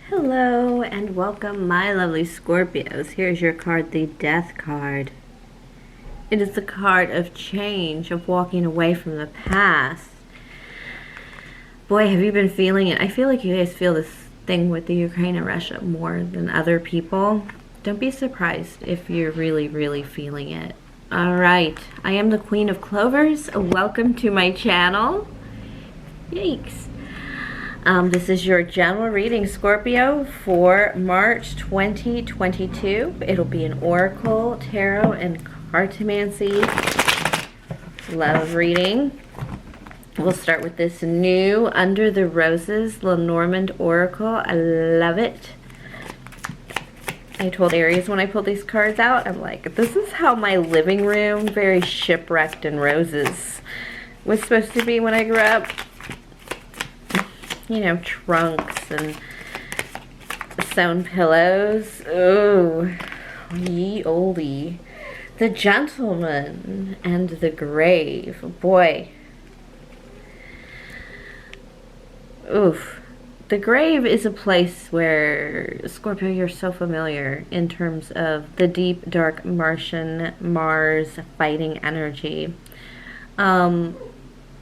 Hello and welcome, my lovely Scorpios. Here's your card, the Death card. It is the card of change, of walking away from the past. Boy, have you been feeling it. I feel like you guys feel this thing with the Ukraine and Russia more than other people. Don't be surprised if you're really feeling it. Alright, I am the Queen of Clovers. Welcome to my channel. Yikes. This is your general reading, Scorpio, for March 2022. It'll be an Oracle, Tarot, and Cartomancy love reading. We'll start with this new Under the Roses Lenormand Oracle. I love it. I told Aries when I pulled these cards out, I'm like, this is how my living room, very shipwrecked in roses, was supposed to be when I grew up. You know, trunks and sewn pillows. Oh, ye olde. The Gentleman and the Grave. Boy. Oof. The Grave is a place where, Scorpio, you're so familiar in terms of the deep, dark Martian, Mars fighting energy.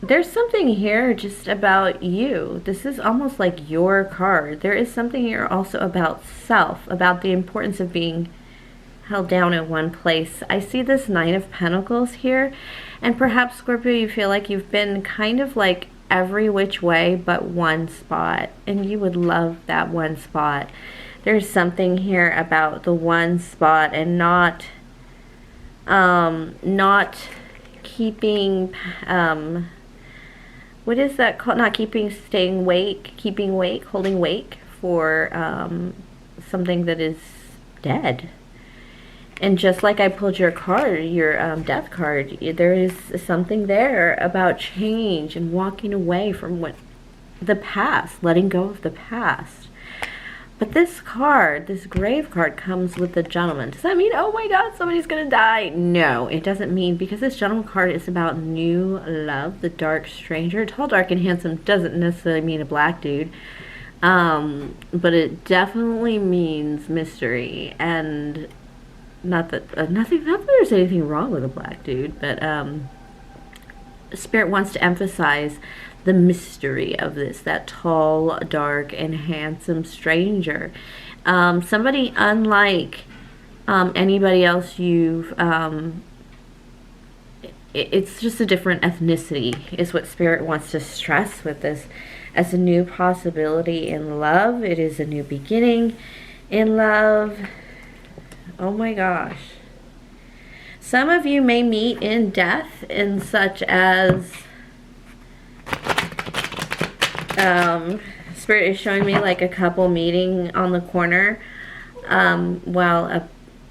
There's something here just about you. This is almost like your card. There is something here also about self, about the importance of being held down in one place. I see this Nine of Pentacles here, and perhaps, Scorpio, you feel like you've been kind of like every which way but one spot, and you would love that one spot. There's something here about the one spot and not keeping what is that called? Not keeping, staying wake, keeping wake, holding wake for something that is dead. And just like I pulled your card, your death card, there is something there about change and walking away from what the past, letting go of the past. But this card, this Grave card, comes with the Gentleman. Does that mean, oh my God, somebody's gonna die? No, it doesn't mean, because this Gentleman card is about new love, the Dark Stranger. Tall, dark, and handsome doesn't necessarily mean a black dude, but it definitely means mystery. And not that not that there's anything wrong with a black dude, but Spirit wants to emphasize the mystery of this, that tall, dark, and handsome stranger. Somebody unlike anybody else you've, it's just a different ethnicity is what Spirit wants to stress with this as a new possibility in love. It is a new beginning in love. Oh my gosh. Some of you may meet in death, in such as Spirit is showing me like a couple meeting on the corner while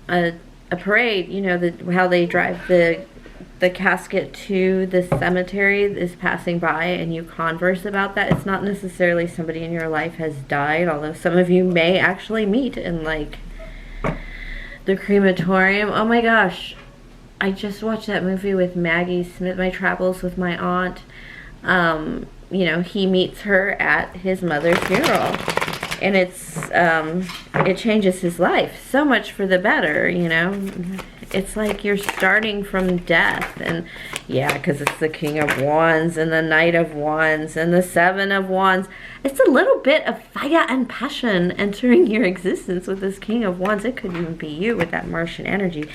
a parade, you know, how they drive the casket to the cemetery is passing by, and you converse about that. It's not necessarily somebody in your life has died, although some of you may actually meet in like the crematorium. Oh my gosh, I just watched that movie with Maggie Smith, My Travels with My Aunt. You know, he meets her at his mother's funeral, and it changes his life so much for the better, you know. It's like you're starting from death, and yeah, because it's the King of Wands and the Knight of Wands and the Seven of Wands. It's a little bit of fire and passion entering your existence with this King of Wands. It could even be you with that Martian energy.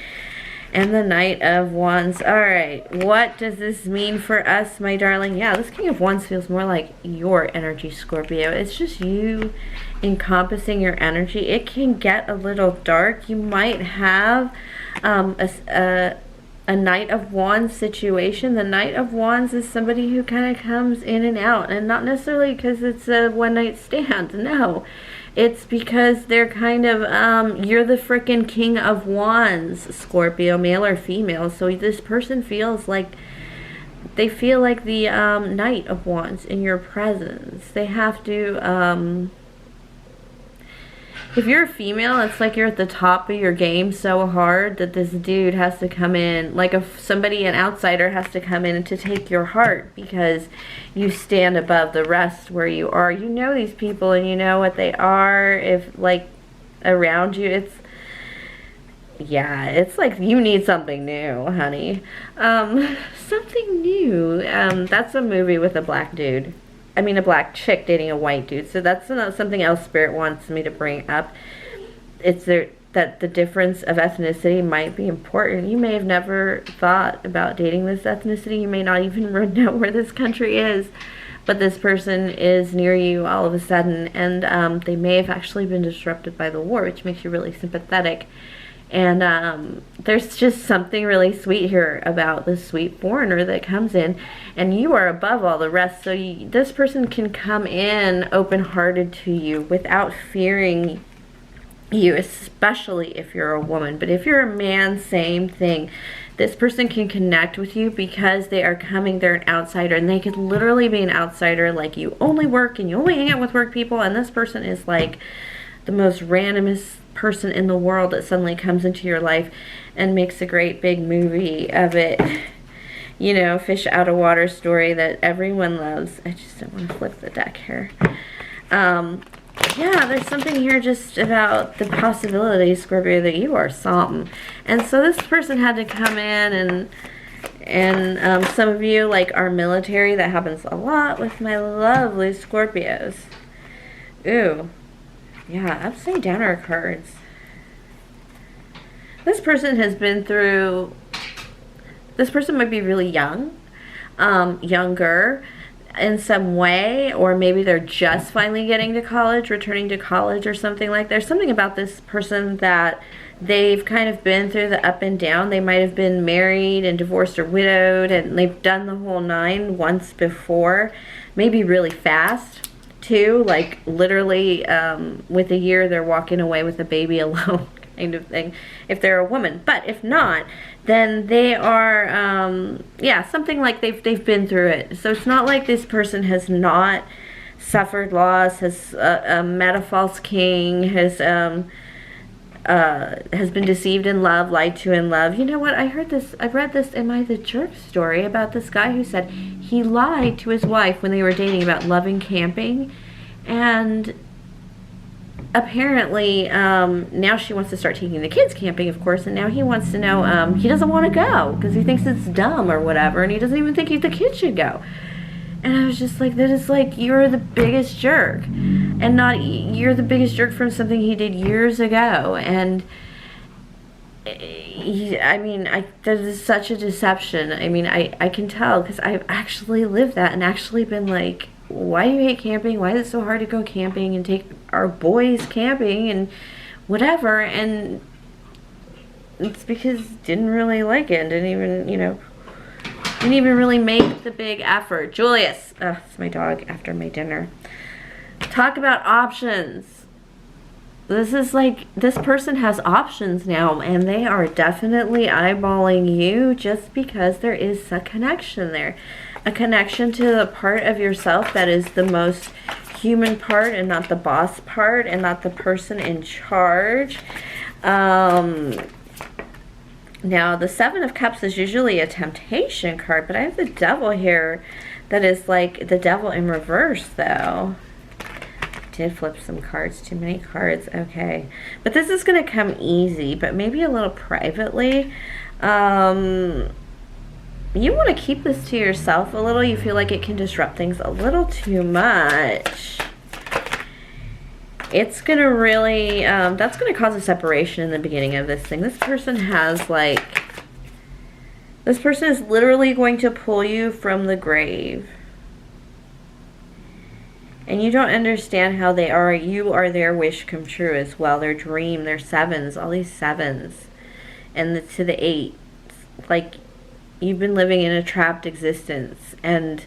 And the Knight of Wands. Alright, what does this mean for us, my darling? Yeah, this King of Wands feels more like your energy, Scorpio. It's just you encompassing your energy. It can get a little dark. You might have a Knight of Wands situation. The Knight of Wands is somebody who kind of comes in and out, and not necessarily because it's a one-night stand. No. It's because they're kind of, you're the frickin' King of Wands, Scorpio, male or female. So this person feels like, they feel like the Knight of Wands in your presence. They have to if you're a female, it's like you're at the top of your game so hard that this dude has to come in, like an outsider has to come in and to take your heart because you stand above the rest where you are. You know these people and you know what they are. If like around you, it's like you need something new, honey. Something new. That's a movie with a black dude. I mean, a black chick dating a white dude. So that's something else Spirit wants me to bring up. It's that the difference of ethnicity might be important. You may have never thought about dating this ethnicity. You may not even know where this country is. But this person is near you all of a sudden. And they may have actually been disrupted by the war, which makes you really sympathetic. And there's just something really sweet here about this sweet foreigner that comes in, and you are above all the rest. So this person can come in open-hearted to you without fearing you, especially if you're a woman. But if you're a man, same thing. This person can connect with you because they're an outsider, and they could literally be an outsider, like you only work and you only hang out with work people, and this person is like the most randomest person in the world that suddenly comes into your life and makes a great big movie of it. You know, fish out of water story that everyone loves. I just don't want to flip the deck here. Yeah, there's something here just about the possibility, Scorpio, that you are something. And so this person had to come in and some of you like are military. That happens a lot with my lovely Scorpios. Ooh. Yeah, upside downer cards. This person has been through, this person might be really young, younger in some way, or maybe they're just finally getting to college, returning to college or something like that. There's something about this person that they've kind of been through the up and down. They might have been married and divorced or widowed, and they've done the whole nine once before, maybe really fast. Too, like literally with a year they're walking away with a baby alone kind of thing if they're a woman. But if not, then they are yeah, something like they've been through it. So it's not like this person has not suffered loss, has met a false king, has been deceived in love, lied to in love. You know what, I read this Am I the Jerk story about this guy who said he lied to his wife when they were dating about loving camping, and apparently now she wants to start taking the kids camping, of course, and now he wants to know, he doesn't want to go because he thinks it's dumb or whatever, and he doesn't even think the kids should go. And I was just like, that is like, you're the biggest jerk. And not, you're the biggest jerk from something he did years ago. And that is such a deception. I mean, I can tell because I've actually lived that and actually been like, why do you hate camping? Why is it so hard to go camping and take our boys camping and whatever? And it's because didn't really like it and didn't even really make the big effort. Julius, it's my dog after my dinner. Talk about options. This is like, this person has options now, and they are definitely eyeballing you just because there is a connection there. A connection to the part of yourself that is the most human part and not the boss part and not the person in charge. Now, the Seven of Cups is usually a temptation card, but I have the Devil here that is like the Devil in reverse, though. Did flip some cards, too many cards, okay. But this is going to come easy, but maybe a little privately. You want to keep this to yourself a little. You feel like it can disrupt things a little too much. It's going to really, that's going to cause a separation in the beginning of this thing. This person has like, this person is literally going to pull you from the grave. And you don't understand how they are. You are their wish come true as well. Their dream, their sevens, all these sevens. And to the eight. Like, you've been living in a trapped existence. And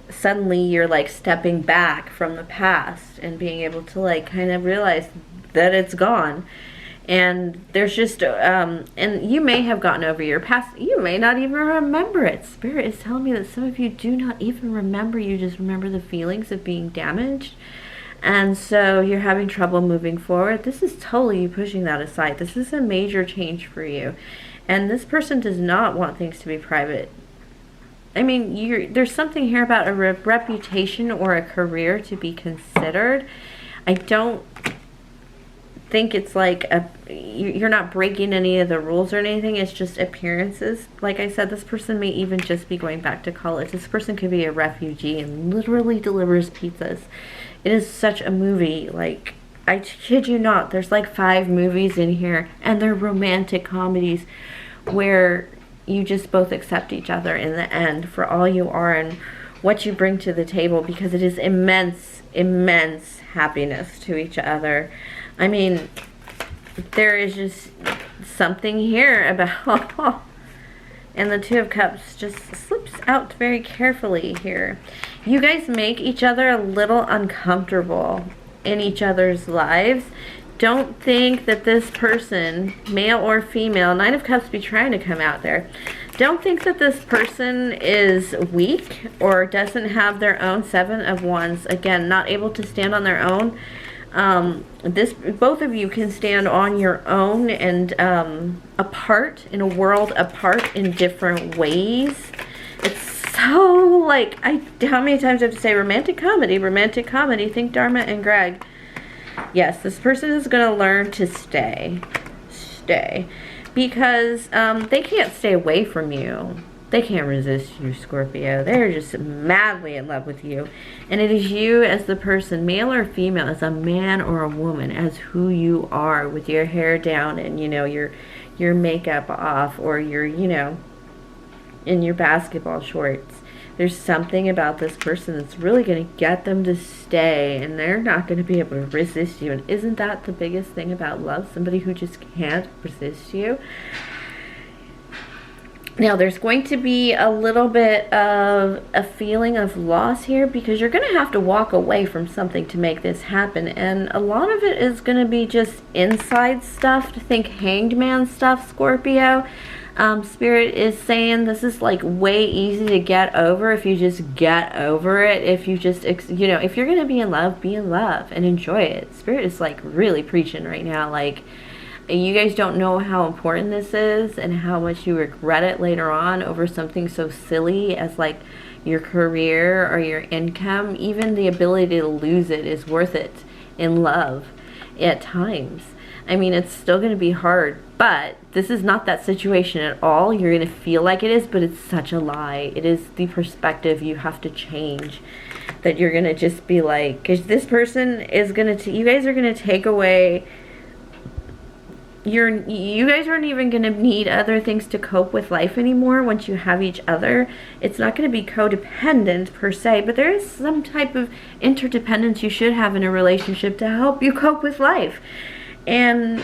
suddenly you're like stepping back from the past and being able to like kind of realize that it's gone. And there's just, and you may have gotten over your past. You may not even remember it. Spirit is telling me that some of you do not even remember. You just remember the feelings of being damaged. And so you're having trouble moving forward. This is totally you pushing that aside. This is a major change for you. And this person does not want things to be private. I mean, there's something here about a reputation or a career to be considered. I don't think it's like you're not breaking any of the rules or anything. It's just appearances. Like I said, this person may even just be going back to college. This person could be a refugee and literally delivers pizzas. It is such a movie. Like, I kid you not, there's like 5 movies in here, and they're romantic comedies where you just both accept each other in the end for all you are and what you bring to the table, because it is immense happiness to each other. I mean, there is just something here about and the Two of Cups just slips out very carefully here. You guys make each other a little uncomfortable in each other's lives. Don't think that this person, male or female, Nine of Cups be trying to come out there. Don't think that this person is weak or doesn't have their own. Seven of Wands, again, not able to stand on their own. Both of you can stand on your own and apart, in a world apart in different ways. It's so like, how many times do I have to say romantic comedy, think Dharma and Greg. Yes, this person is going to learn to stay, because they can't stay away from you. They can't resist you, Scorpio. They're just madly in love with you. And it is you as the person, male or female, as a man or a woman, as who you are, with your hair down and, you know, your makeup off, or your, you know, in your basketball shorts. There's something about this person that's really going to get them to stay, and they're not going to be able to resist you. And isn't that the biggest thing about love? Somebody who just can't resist you. Now, there's going to be a little bit of a feeling of loss here, because you're going to have to walk away from something to make this happen. And a lot of it is going to be just inside stuff. To think Hanged Man stuff, Scorpio. Spirit is saying this is like way easy to get over if you just get over it. If you just, you know, if you're going to be in love and enjoy it. Spirit is like really preaching right now. Like, you guys don't know how important this is and how much you regret it later on over something so silly as like your career or your income. Even the ability to lose it is worth it in love at times. I mean, it's still going to be hard, but this is not that situation at all. You're going to feel like it is, but it's such a lie. It is the perspective you have to change. That you're going to just be like, because this person is going to, you guys are going to take away, you guys aren't even going to need other things to cope with life anymore once you have each other. It's not going to be codependent per se, but there is some type of interdependence you should have in a relationship to help you cope with life. And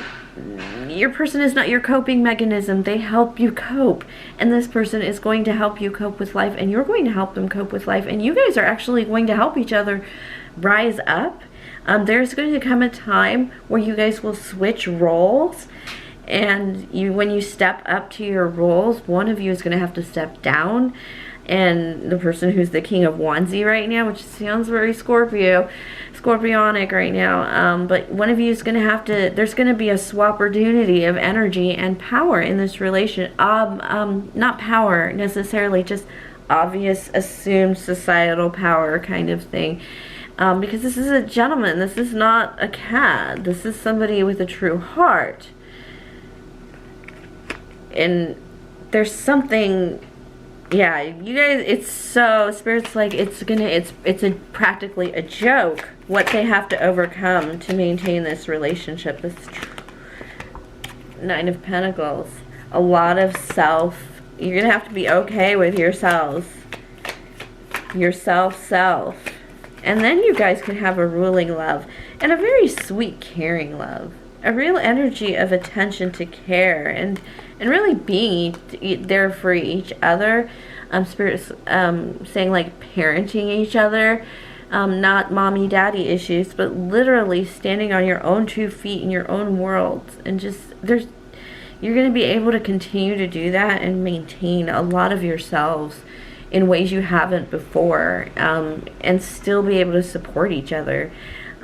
your person is not your coping mechanism. They help you cope. And this person is going to help you cope with life, and you're going to help them cope with life. And you guys are actually going to help each other rise up. There's going to come a time where you guys will switch roles. And when you step up to your roles, one of you is going to have to step down. And the person who's the King of Wandsy right now, which sounds very Scorpionic right now, but one of you is going to have to, there's going to be a swap opportunity of energy and power in this relation. Not power necessarily, just obvious assumed societal power kind of thing. Because this is a gentleman, this is not a cat, this is somebody with a true heart. And there's something, yeah, you guys, it's so, Spirit's like, it's practically a joke what they have to overcome to maintain this relationship. This Nine of Pentacles, a lot of you're gonna have to be okay with yourselves, self. And then you guys can have a ruling love, and a very sweet, caring love. A real energy of attention to care, and really being there for each other. Spirit's saying like parenting each other. Not mommy daddy issues, but literally standing on your own 2 feet in your own world. And just, you're going to be able to continue to do that and maintain a lot of yourselves in ways you haven't before, and still be able to support each other.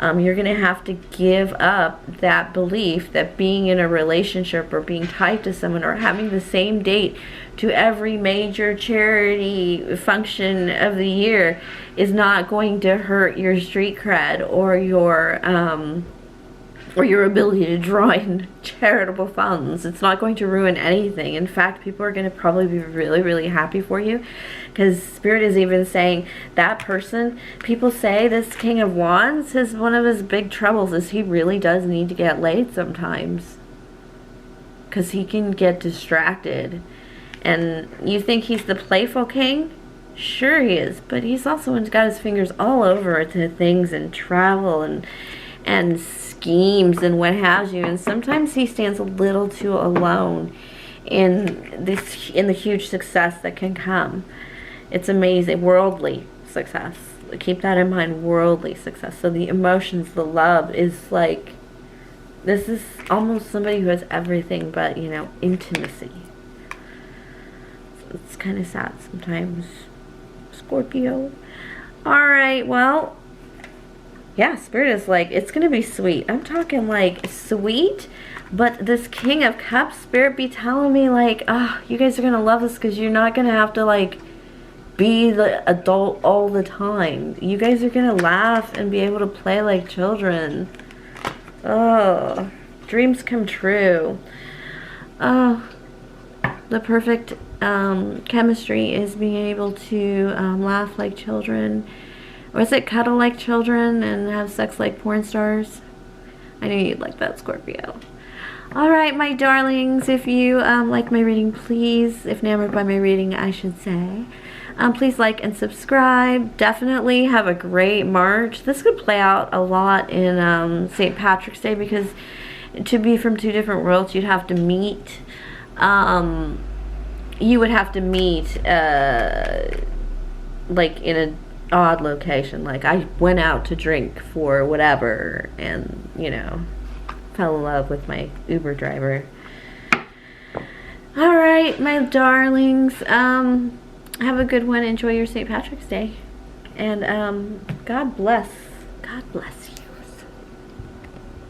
You're going to have to give up that belief that being in a relationship or being tied to someone or having the same date to every major charity function of the year is not going to hurt your street cred or your ability to draw in charitable funds. It's not going to ruin anything. In fact, people are going to probably be really, really happy for you, because Spirit is even saying that person, people say this King of Wands, one of his big troubles is he really does need to get laid sometimes, because he can get distracted. And you think he's the playful king? Sure he is, but he's also got his fingers all over to things and travel and schemes and what have you, and sometimes he stands a little too alone in the huge success that can come. It's amazing. Worldly success. Keep that in mind. Worldly success. So the emotions, the love is like, this is almost somebody who has everything but, you know, intimacy. So it's kind of sad sometimes. Scorpio. Alright, well, yeah, Spirit is like, it's going to be sweet. I'm talking like sweet, but this King of Cups, Spirit be telling me like, oh, you guys are going to love this because you're not going to have to like be the adult all the time. You guys are going to laugh and be able to play like children. Oh, dreams come true. Oh, the perfect chemistry is being able to laugh like children. Or is it cuddle like children and have sex like porn stars? I knew you'd like that, Scorpio. Alright, my darlings, if you like my reading, please, if enamored by my reading, I should say, please like and subscribe. Definitely have a great March. This could play out a lot in St. Patrick's Day, because to be from two different worlds, you'd have to meet. You would have to meet like in a odd location. Like, I went out to drink for whatever and, you know, fell in love with my Uber driver. Alright, my darlings, have a good one. Enjoy your St. Patrick's Day, and God bless you.